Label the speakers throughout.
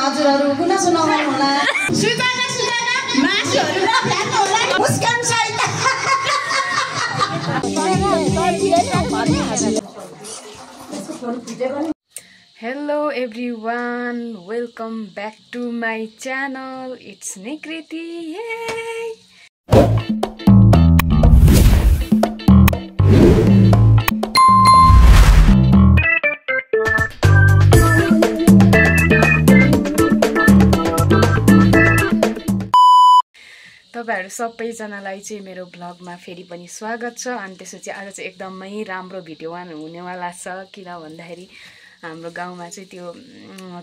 Speaker 1: हजुरहरू गुनासो नगर्नु होला सुजाना सुजाना मासुहरू नफ्याक्नु होला मुस्कान सहित
Speaker 2: Hello everyone, welcome back to my channel. It's Nikriti. Yay! तपाईहरु सबैजनालाई चाहिँ मेरो भ्लगमा फेरि पनि स्वागत छ। अनि त्यसपछि आज चाहिँ एकदमै राम्रो भिडियो हुनेवाला छ। किन भन्दाखेरि हाम्रो गाउँमा चाहिँ त्यो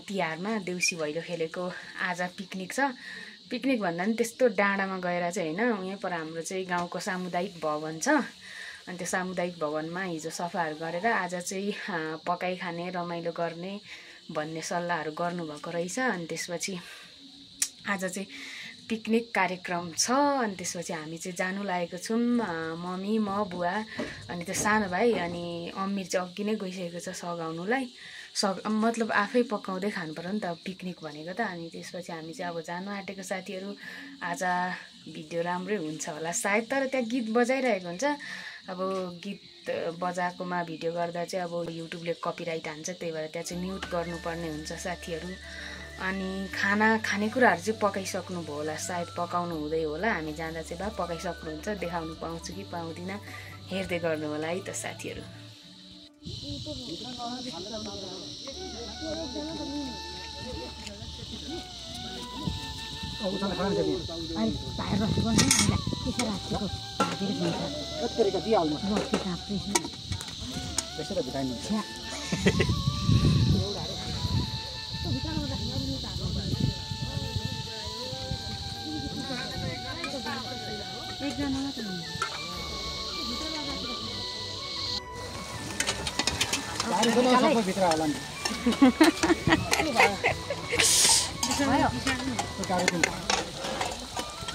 Speaker 2: तिहारमा देउसी भैलो खेलेको आज पिकनिक छ। पिकनिक भन्दा पनि त्यस्तो डाँडामा गएर चाहिँ हैन, यही पर हाम्रो चाहिँ गाउँको सामुदायिक भवन छ। अनि त्यो सामुदायिक भवनमा हिजो सफाहरू गरेर आज चाहिँ पकाइ खाने रमाइलो गर्ने भन्ने सल्लाहहरू गर्नुभएको रहेछ। अनि त्यसपछि आज चाहिँ पिकनिक कार्यक्रम छ। अनि त्यसपछि हामी चाहिँ जानु लागेको छौँ, मम्मी, म, बुवा अनि त्यो सानो भाइ अनि अम्मीर चाहिँ अघि नै गइसकेको छ सघाउनुलाई। मतलब आफै पकाउँदै खानु पर्यो नि त पिकनिक भनेको त। अनि त्यसपछि हामी चाहिँ अब जानु आँटेको साथीहरू। आज भिडियो राम्रै हुन्छ होला सायद, तर त्यहाँ गीत बजाइरहेको हुन्छ। अब गीत बजाएकोमा भिडियो गर्दा चाहिँ अब युट्युबले कपिराइट हान्छ, त्यही भएर त्यहाँ चाहिँ म्युट गर्नुपर्ने हुन्छ साथीहरू। अनि खानेकुराहरू चाहिँ पकाइसक्नु भयो होला सायद, पकाउनु हुँदै होला। हामी जाँदा चाहिँ बा पकाइसक्नुहुन्छ, देखाउनु पाउँछु कि पाउँदिनँ हेर्दै गर्नु होला है त साथीहरू।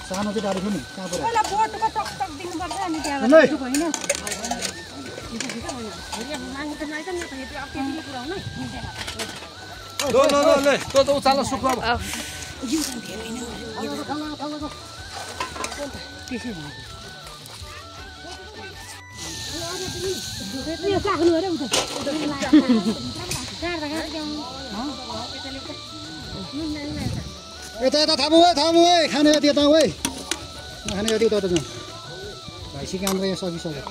Speaker 3: सानो चाहिँ गाडी पनि कहाँ पुरा
Speaker 1: पहिला बोटको टकटक दिनुपर्छ अनि त्यहाँबाट होइन
Speaker 3: त उचाल्न सुक्नु यता यता थामु है खाने यति यता है खाने यति त भाइ सिकाम्रो यहाँ सकिसक्यो।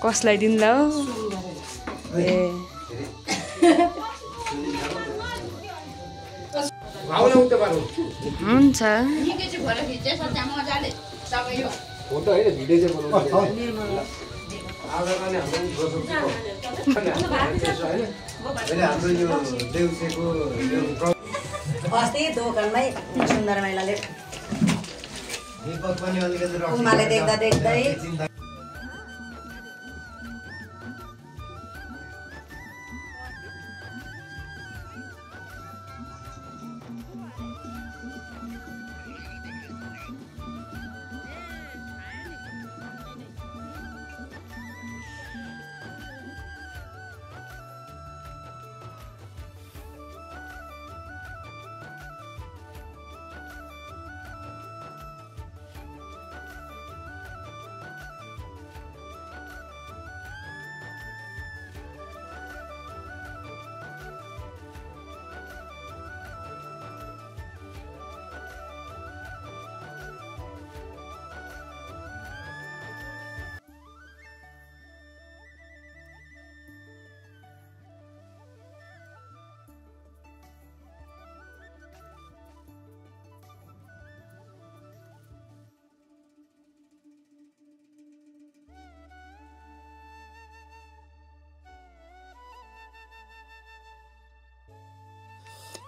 Speaker 2: कसलाई दिन्ला हो? ए हुन्छ
Speaker 1: अस्ति दोकानमै सुन्दर महिलाले उमाले देख्दा देख्दै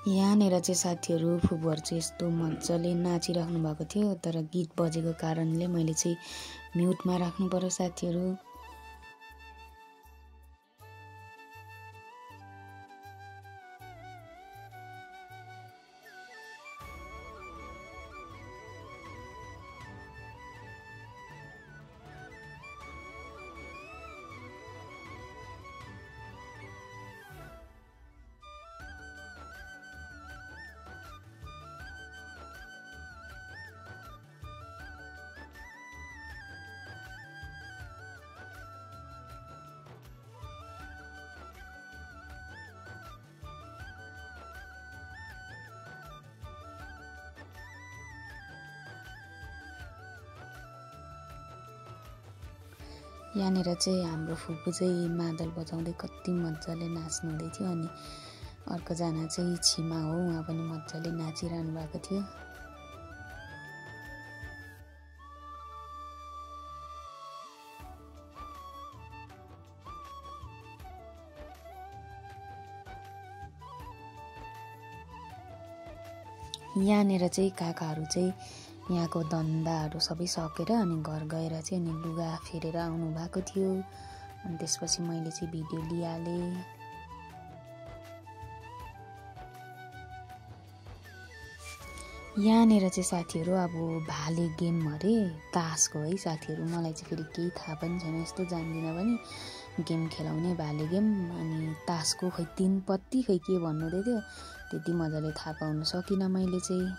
Speaker 2: यहाँनिर चाहिँ साथीहरू फुपूहरू चाहिँ यस्तो मजाले नाचिराख्नु भएको थियो, तर गीत बजेको कारणले मैले चाहिँ म्युटमा राख्नु पर्यो साथीहरू। यहाँनिर चाहिँ हाम्रो फुपू चाहिँ मादल बजाउँदै कति मजाले नाच्नु हुँदै थियो अनि अर्कोजना चाहिँ छिमा हो उहाँ पनि मजाले नाचिरहनु भएको थियो। यहाँनिर चाहिँ काकाहरू चाहिँ यहाँको धन्दाहरू सबै सकेर अनि घर गएर चाहिँ अनि लुगा फेरेर आउनु भएको थियो। अनि त्यसपछि मैले चाहिँ भिडियो लिइहालेँ। यहाँनिर चाहिँ साथीहरू अब भाले गेम अरे तासको है साथीहरू, मलाई चाहिँ फेरि केही थाहा पनि छैन, यस्तो जान्दिनँ पनि गेम खेलाउने भाले गेम अनि तासको खै 3 पत्ती खै के भन्नुहुँदै थियो, त्यति मजाले थाहा पाउन सकिनँ मैले चाहिँ।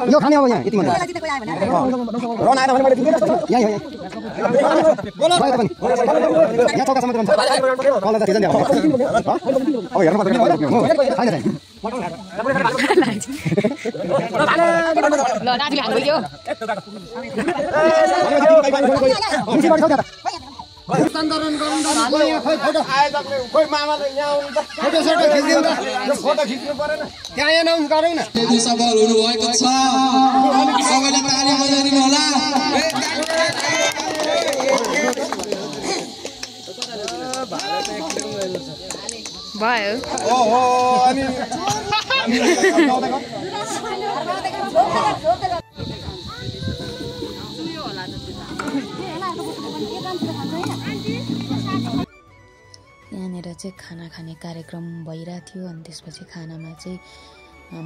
Speaker 3: यो खाने अब यहाँ यति मन रन आएर मैले यहाँ यहाँ चौकासम्म त कल त थिएन नि अब हेर्नु पर्दैन खाने छैन ल नातिले हान्दै थियो सन्दर्न गर्नु त हाल्नु यहाँ खोइ फोटो आए जक्ले खोइ मामाले यहाँ आउनु त फोटो सोटो खिच्दिनु त यो फोटो खिच्नु परेन त्यहाँ एनाउन्स गरौँ न। सफल हुनु भएको छ, सबैले ताली बजाइदिनु होला।
Speaker 2: भयो
Speaker 3: ओहो अनि
Speaker 2: यहाँनिर चाहिँ खाना खाने कार्यक्रम भइरहेको थियो अनि त्यसपछि खानामा चाहिँ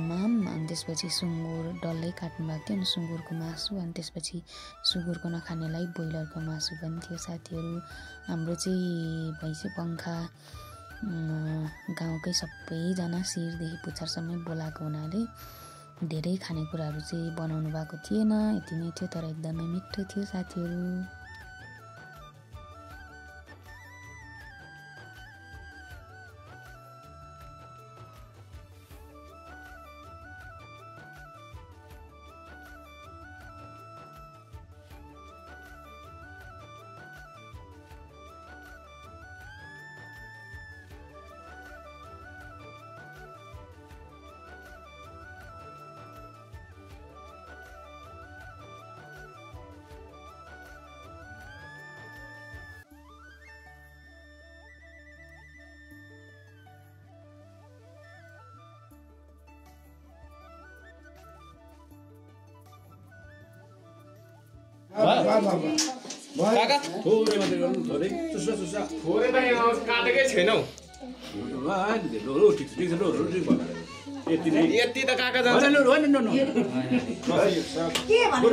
Speaker 2: माम अनि त्यसपछि सुँगुर डल्लै काट्नु भएको थियो अनि सुँगुरको मासु अनि त्यसपछि सुँगुरको नखानेलाई ब्रोइलरको मासु पनि थियो साथीहरू। हाम्रो चाहिँ भैँसी पङ्खा गाउँकै सबैजना शिरदेखि पुच्छरसम्मै बोलाएको हुनाले धेरै खानेकुराहरू चाहिँ बनाउनु भएको थिएन, यति नै थियो तर एकदमै मिठो थियो साथीहरू।
Speaker 4: काका थोरै मात्रै गर्नु, थोरै चुस्रा चुस्रा थोरै त यहाँ काटेकै छैनौ। ठिक छ ठिक छ, यति त काका जान्छ नि हो नि नो
Speaker 1: के भन्नु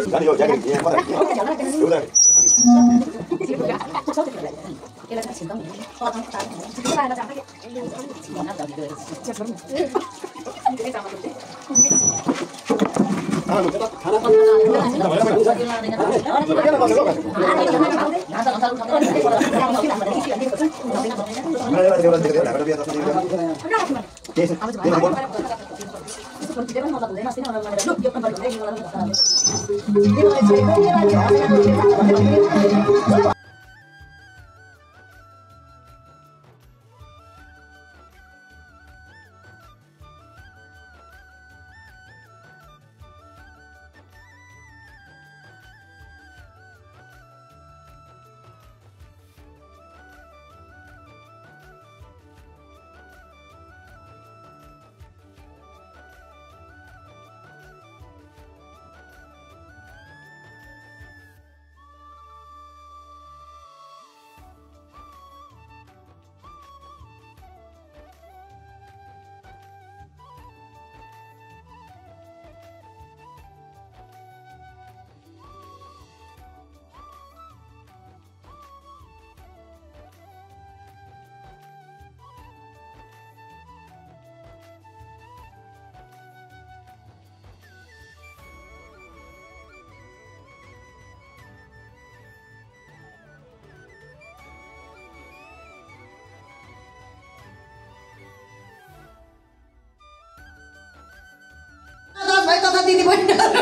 Speaker 1: तथा दिदी बहिनीहरु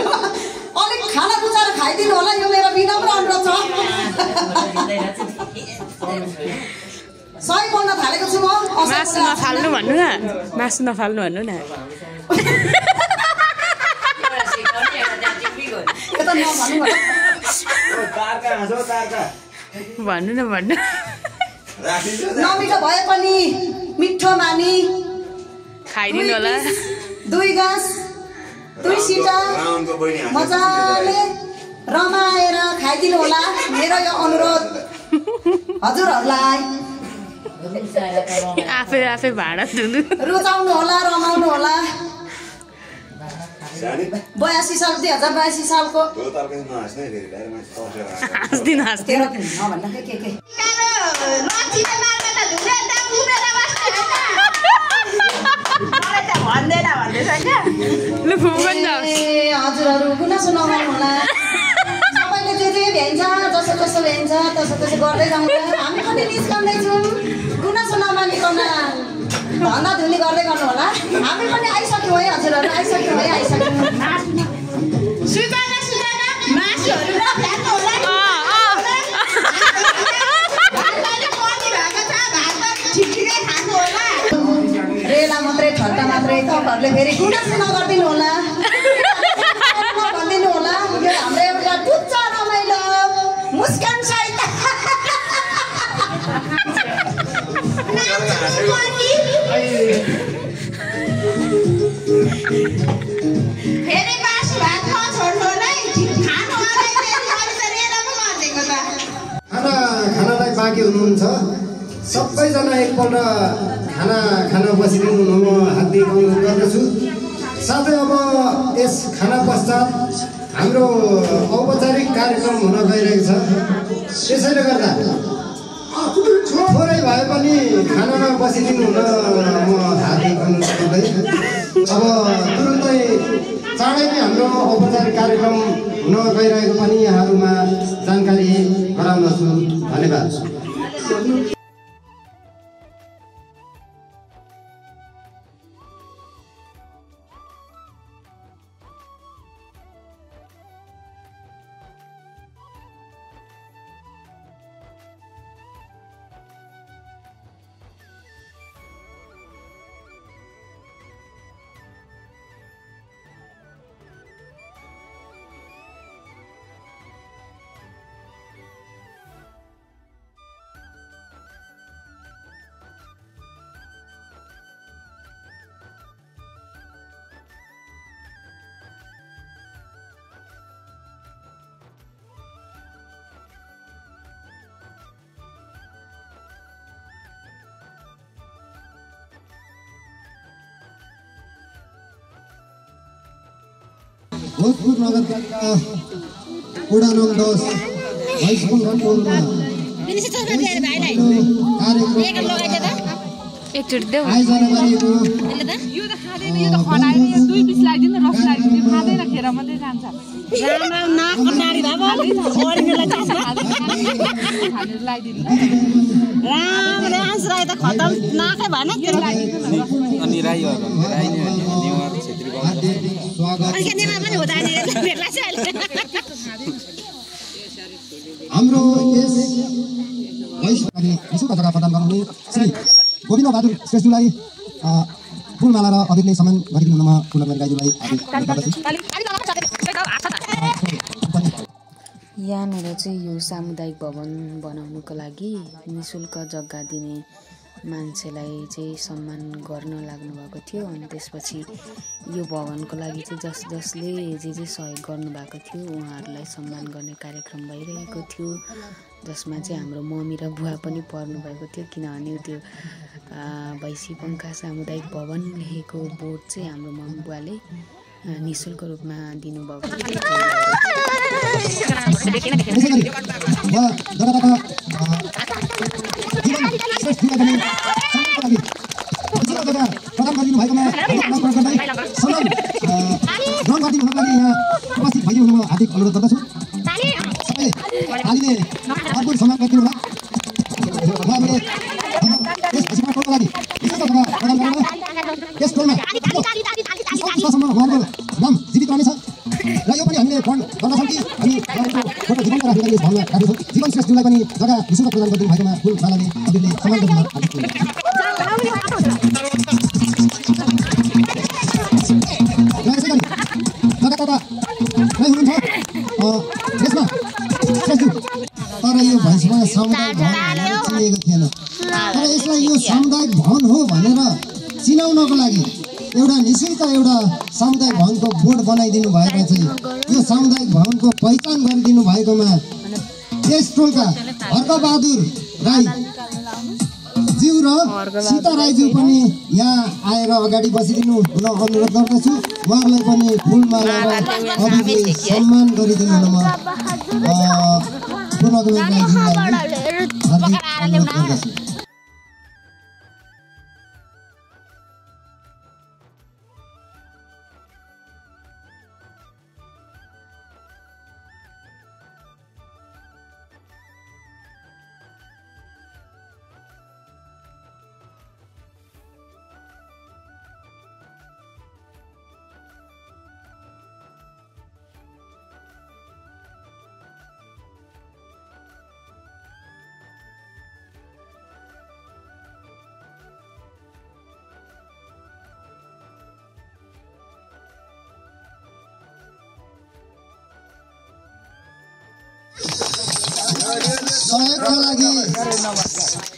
Speaker 1: अलिक खाना बुझाएर खाइदिनु होला यो मेरो विनम्र अनुरोध छ सही बोल्न थालेको छु म
Speaker 2: मासु नफाल्नु भन्नु न मासु नफाल्नु भन्नु न
Speaker 1: यता नभन्नु
Speaker 4: तारका हाँसो तारका
Speaker 2: भन्नु न भन्नु
Speaker 1: नमिठो भए पनि मिठो मानी
Speaker 2: खाइदिनु होला
Speaker 1: 2 गाँस 2 सिटा मजाले रमाएर खाइदिनु होला मेरो यो अनुरोध हजुरहरूलाई
Speaker 2: आफै आफै भाडा धुनु
Speaker 1: रुचाउनु होला रमाउनु होला 82 साल 2082 सालको
Speaker 2: हाँस्दिनु हाँस्दिनु लु फुफुकन जाओस्
Speaker 1: हजुरहरू गुनासो नगर्नु होला सबैले जे भ्याइन्छ जसो जसो भ्याइन्छ तसो तसो गर्दै जाउँ हामी पनि निस्कँदैछौँ गुनासो नमानिकन धन्दा धुनी गर्दै गर्नु होला हामी पनि आइसक्यौँ है हजुरहरू आइसक्यौँ है आइसक्यौँ सुताना सुताना मासुहरू नफ्याँक्नु होला रेला मात्रै ठट्टा मात्रै तपाईँहरूले फेरि गुनासो नगरिदिनु होला भनिदिनु होला यो हाम्रो एउटा टुच्चा रमाइलो मुस्कान सहित फेरि मासु भात नछोड्नु नै खानु
Speaker 3: खानालाई बाँकी हुनुहुन्छ सबैजना एकपल्ट खाना खान बसिदिनु हुन म हार्दिक अनुरोध गर्दछु साथै अब यस खाना पश्चात हाम्रो औपचारिक कार्यक्रम हुन गइरहेको छ त्यसैले गर्दा थोरै भए पनि खानामा बसिदिनु हुन म हार्दिक अनुरोध गर्दै अब तुरुन्तै चाँडै नै हाम्रो औपचारिक कार्यक्रम हुन गइरहेको पनि यहाँहरूमा जानकारी गराउदछु धन्यवाद भोजपुर नगरपालिका वडा नम्बर 10 हाइस्कुल घनपुरमा
Speaker 2: एकचोटि देऊ
Speaker 3: आयोजना गरिएको
Speaker 2: यो त खाँदैन यो त खनाएर यो दुई पिस लगाइदिनु रस लगाइदिनु खाँदैन खेर मात्रै जान्छ
Speaker 1: राम नाक नाडी भए ओरिनेलाई चास
Speaker 2: खानेर लगाइदिनु
Speaker 1: राम रास राई त खतम नाकै भएन तेरो
Speaker 4: अनि राई हो राई नै नेवार क्षेत्री
Speaker 3: स्वागत
Speaker 1: अनि नेमा पनि हुँदैन भेट्ला चाहिँ अहिले
Speaker 3: हाम्रो यस वैशाखी विशुद्ध जग्गा प्रदान गराउने श्री गोविन्द बहादुर श्रेष्ठज्यूलाई फुलमाला र अबिरले सम्मान गरिदिनु हुनमा फुलमाला गाईज्यूलाई
Speaker 2: यहाँनिर चाहिँ यो सामुदायिक भवन बनाउनुको लागि निःशुल्क जग्गा दिने मान्छेलाई चाहिँ सम्मान गर्न लाग्नु भएको थियो अनि त्यसपछि यो भवनको लागि चाहिँ जसले जे सहयोग गर्नुभएको थियो उहाँहरूलाई सम्मान गर्ने कार्यक्रम भइरहेको थियो जसमा चाहिँ हाम्रो मम्मी र बुवा पनि पर्नु भएको थियो किनभने त्यो भैँसी पङ्खा सामुदायिक भवन लेखेको बोर्ड चाहिँ हाम्रो मम्मी बुवाले निःशुल्क रूपमा दिनुभएको
Speaker 3: हार्दिक अनुरोध गर्दछु सबैले अर्को सम्मान गरिदिनु नाम जीवित रहनेछ र यो पनि हामीले फन्ड गर्न सक्छौँ अनि फोटो जीवन राख्ने लागि भन्न राख्छौँ जीवन श्रेष्ठज्यूलाई पनि जग्गा निःशुल्क प्रदान गरिदिनु भएकोमा फुलमालाले अबिरले सम्मान गर्नु यसमा तर यो भैँसमा सामुदायिक भवन चिनिएको थिएन तर यसलाई यो सामुदायिक भवन हो भनेर चिनाउनको लागि एउटा निःशुल्क एउटा सामुदायिक भवनको बोर्ड बनाइदिनु भएर चाहिँ यो सामुदायिक भवनको पहिचान गरिदिनु भएकोमा यस टोलका हर्कबहादुर राई ज्यू र सीता राईज्यू पनि यहाँ आएर अगाडि बसिदिनु हुन अनुरोध गर्दछु उहाँहरूलाई पनि फुलमाला र अबिरले सम्मान गरिदिनु हुन म पुनगोविन्द राईज्यूलाई हार्दिक अनुरोध गर्दछु सहयोगका लागि